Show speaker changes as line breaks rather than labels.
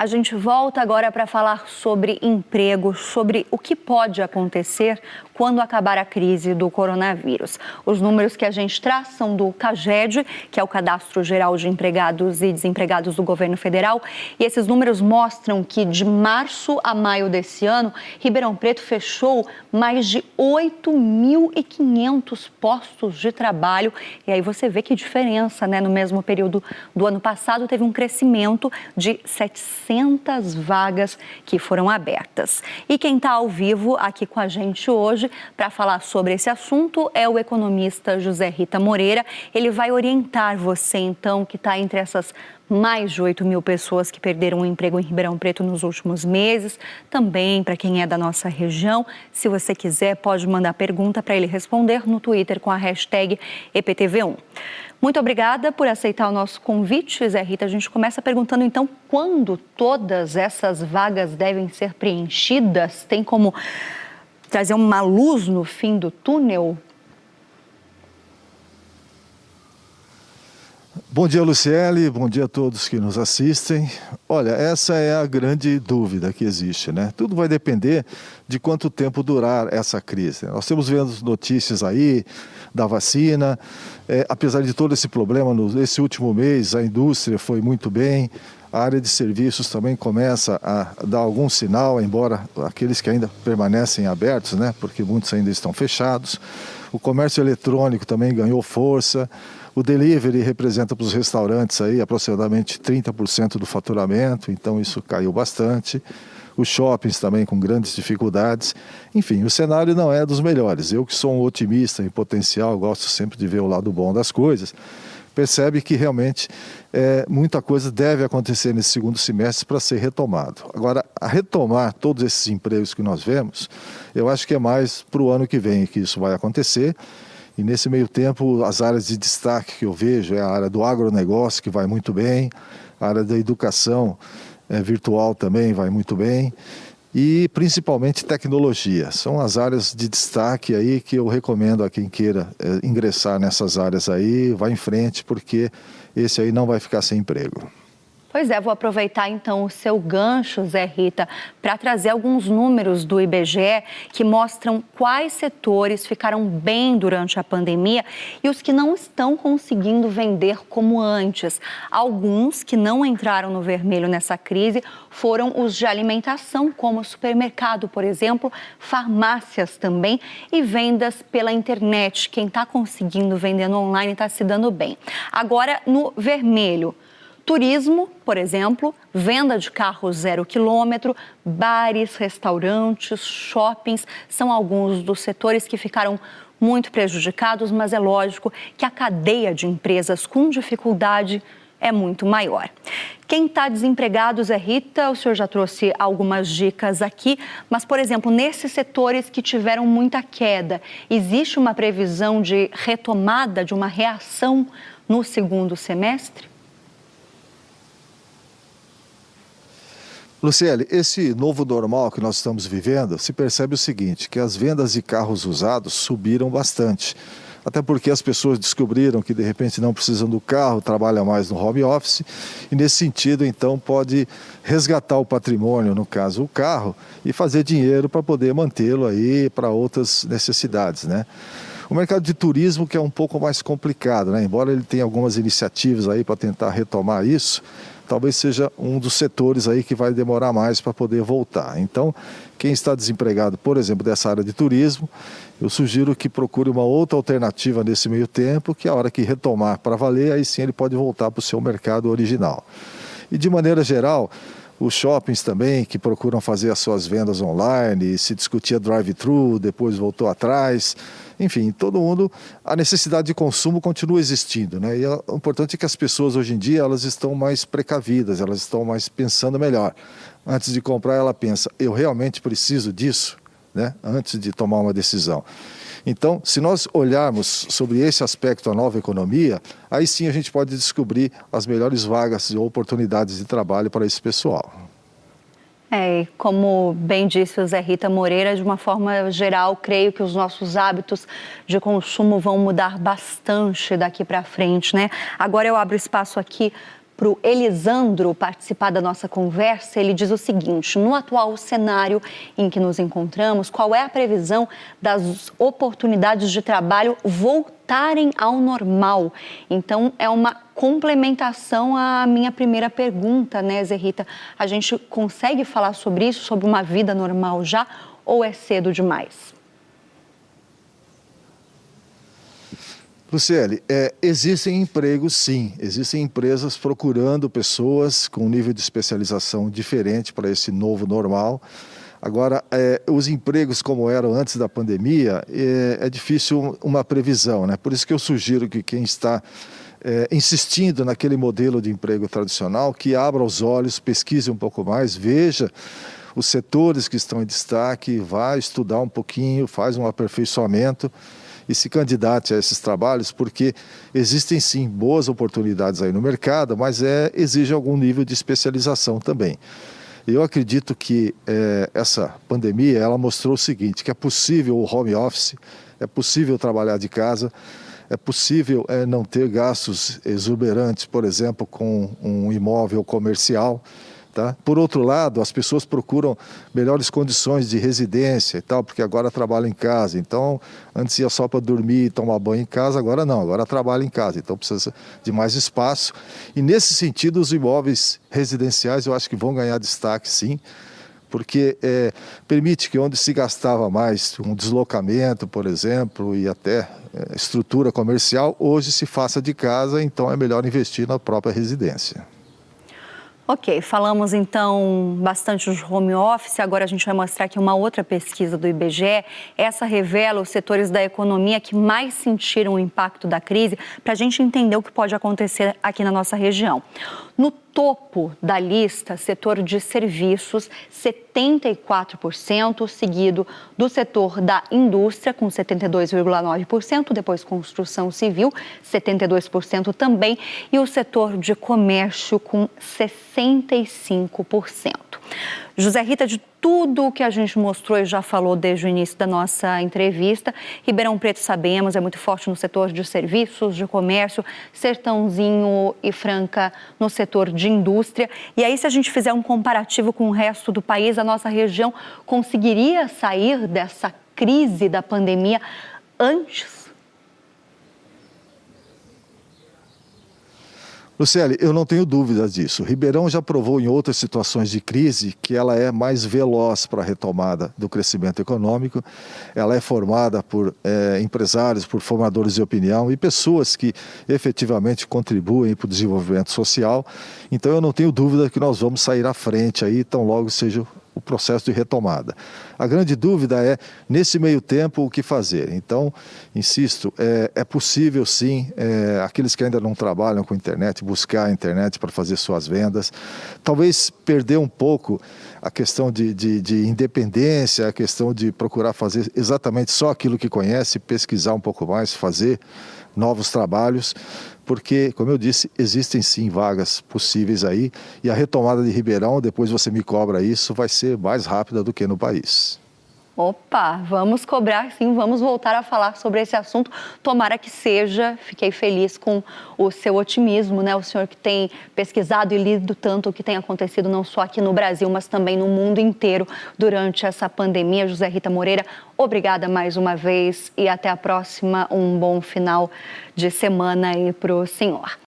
A gente volta agora para falar sobre emprego, sobre o que pode acontecer quando acabar a crise do coronavírus. Os números que a gente traz são do CAGED, que é o Cadastro Geral de Empregados e Desempregados do Governo Federal, e esses números mostram que de março a maio desse ano, Ribeirão Preto fechou mais de 8.500 postos de trabalho. E aí você vê que diferença, né? No mesmo período do ano passado, teve um crescimento de 700 vagas que foram abertas. E quem está ao vivo aqui com a gente hoje para falar sobre esse assunto é o economista José Rita Moreira. Ele vai orientar você, então, que está entre essas mais de 8.000 pessoas que perderam o emprego em Ribeirão Preto nos últimos meses. Também para quem é da nossa região, se você quiser, pode mandar pergunta para ele responder no Twitter com a hashtag EPTV1. Muito obrigada por aceitar o nosso convite, Zé Rita. A gente começa perguntando, então, quando todas essas vagas devem ser preenchidas? Tem como trazer uma luz no fim do túnel?
Bom dia, Luciele. Bom dia a todos que nos assistem. Olha, essa é a grande dúvida que existe, né? Tudo vai depender de quanto tempo durar essa crise. Nós temos vendo notícias aí da vacina. Apesar de todo esse problema, nesse último mês, a indústria foi muito bem. A área de serviços também começa a dar algum sinal, embora aqueles que ainda permanecem abertos, né? Porque muitos ainda estão fechados. O comércio eletrônico também ganhou força. O delivery representa para os restaurantes aí aproximadamente 30% do faturamento, então isso caiu bastante. Os shoppings também com grandes dificuldades. Enfim, o cenário não é dos melhores. Eu que sou um otimista em potencial, gosto sempre de ver o lado bom das coisas, percebe que realmente muita coisa deve acontecer nesse segundo semestre para ser retomado. Agora, a retomar todos esses empregos que nós vemos, eu acho que é mais para o ano que vem que isso vai acontecer. E nesse meio tempo, as áreas de destaque que eu vejo é a área do agronegócio, que vai muito bem, a área da educação virtual também vai muito bem, e principalmente tecnologia. São as áreas de destaque aí que eu recomendo a quem queira ingressar nessas áreas aí, vá em frente, porque esse aí não vai ficar sem emprego.
Pois é, vou aproveitar então o seu gancho, Zé Rita, para trazer alguns números do IBGE que mostram quais setores ficaram bem durante a pandemia e os que não estão conseguindo vender como antes. Alguns que não entraram no vermelho nessa crise foram os de alimentação, como supermercado, por exemplo, farmácias também e vendas pela internet. Quem está conseguindo vender no online está se dando bem. Agora, no vermelho, turismo, por exemplo, venda de carros 0 quilômetro, bares, restaurantes, shoppings, são alguns dos setores que ficaram muito prejudicados, mas é lógico que a cadeia de empresas com dificuldade é muito maior. Quem está desempregado, Zé Rita, o senhor já trouxe algumas dicas aqui, mas, por exemplo, nesses setores que tiveram muita queda, existe uma previsão de retomada, de uma reação no segundo semestre?
Luciele, esse novo normal que nós estamos vivendo, se percebe o seguinte, que as vendas de carros usados subiram bastante. Até porque as pessoas descobriram que de repente não precisam do carro, trabalham mais no home office e nesse sentido então pode resgatar o patrimônio, no caso o carro, e fazer dinheiro para poder mantê-lo aí para outras necessidades, né? O mercado de turismo que é um pouco mais complicado, né? Embora ele tenha algumas iniciativas aí para tentar retomar isso, talvez seja um dos setores aí que vai demorar mais para poder voltar. Então, quem está desempregado, por exemplo, dessa área de turismo, eu sugiro que procure uma outra alternativa nesse meio tempo, que a hora que retomar para valer, aí sim ele pode voltar para o seu mercado original. E de maneira geral, os shoppings também, que procuram fazer as suas vendas online, se discutia drive-thru, depois voltou atrás. Enfim, todo mundo, a necessidade de consumo continua existindo, né? E o importante é que as pessoas hoje em dia, elas estão mais precavidas, elas estão mais pensando melhor. Antes de comprar, ela pensa, eu realmente preciso disso, né? Antes de tomar uma decisão. Então, se nós olharmos sobre esse aspecto da nova economia, aí sim a gente pode descobrir as melhores vagas e oportunidades de trabalho para esse pessoal.
E como bem disse o Zé Rita Moreira, de uma forma geral, creio que os nossos hábitos de consumo vão mudar bastante daqui para frente, né? Agora eu abro espaço aqui para o Elisandro participar da nossa conversa. Ele diz o seguinte: no atual cenário em que nos encontramos, qual é a previsão das oportunidades de trabalho voltarem ao normal? Então, é uma complementação à minha primeira pergunta, né, Zé Rita? A gente consegue falar sobre isso, sobre uma vida normal já, ou é cedo demais?
Luciele, existem empregos sim, existem empresas procurando pessoas com um nível de especialização diferente para esse novo normal. Agora, os empregos como eram antes da pandemia, é difícil uma previsão, né? Por isso que eu sugiro que quem está insistindo naquele modelo de emprego tradicional, que abra os olhos, pesquise um pouco mais, veja os setores que estão em destaque, vá estudar um pouquinho, faz um aperfeiçoamento e se candidate a esses trabalhos, porque existem sim boas oportunidades aí no mercado, mas exige algum nível de especialização também. Eu acredito que essa pandemia ela mostrou o seguinte, que é possível o home office, é possível trabalhar de casa, é possível não ter gastos exuberantes, por exemplo, com um imóvel comercial. Tá? Por outro lado, as pessoas procuram melhores condições de residência e tal, porque agora trabalham em casa. Então, antes ia só para dormir e tomar banho em casa, agora não, agora trabalha em casa. Então, precisa de mais espaço. E, nesse sentido, os imóveis residenciais eu acho que vão ganhar destaque, sim, porque permite que onde se gastava mais um deslocamento, por exemplo, e até estrutura comercial, hoje se faça de casa, então é melhor investir na própria residência.
Ok, falamos então bastante de home office, agora a gente vai mostrar aqui uma outra pesquisa do IBGE. Essa revela os setores da economia que mais sentiram o impacto da crise, para a gente entender o que pode acontecer aqui na nossa região. No topo da lista, setor de serviços, 74%, seguido do setor da indústria, com 72,9%, depois construção civil, 72% também, e o setor de comércio, com 65%. José Rita, de tudo o que a gente mostrou e já falou desde o início da nossa entrevista, Ribeirão Preto, sabemos, é muito forte no setor de serviços, de comércio, Sertãozinho e Franca no setor de indústria. E aí, se a gente fizer um comparativo com o resto do país, a nossa região conseguiria sair dessa crise da pandemia antes?
Luciele, eu não tenho dúvidas disso. Ribeirão já provou em outras situações de crise que ela é mais veloz para a retomada do crescimento econômico. Ela é formada por empresários, por formadores de opinião e pessoas que efetivamente contribuem para o desenvolvimento social. Então eu não tenho dúvida que nós vamos sair à frente aí, tão logo seja o processo de retomada. A grande dúvida é, nesse meio tempo, o que fazer. Então, insisto, é possível sim, aqueles que ainda não trabalham com internet, buscar a internet para fazer suas vendas, talvez perder um pouco a questão de independência, a questão de procurar fazer exatamente só aquilo que conhece, pesquisar um pouco mais, fazer novos trabalhos, porque, como eu disse, existem sim vagas possíveis aí, e a retomada de Ribeirão, depois você me cobra isso, vai ser mais rápida do que no país.
Opa, vamos cobrar sim, vamos voltar a falar sobre esse assunto, tomara que seja. Fiquei feliz com o seu otimismo, né? O senhor que tem pesquisado e lido tanto o que tem acontecido não só aqui no Brasil, mas também no mundo inteiro durante essa pandemia. José Rita Moreira, obrigada mais uma vez e até a próxima. Um bom final de semana aí para o senhor.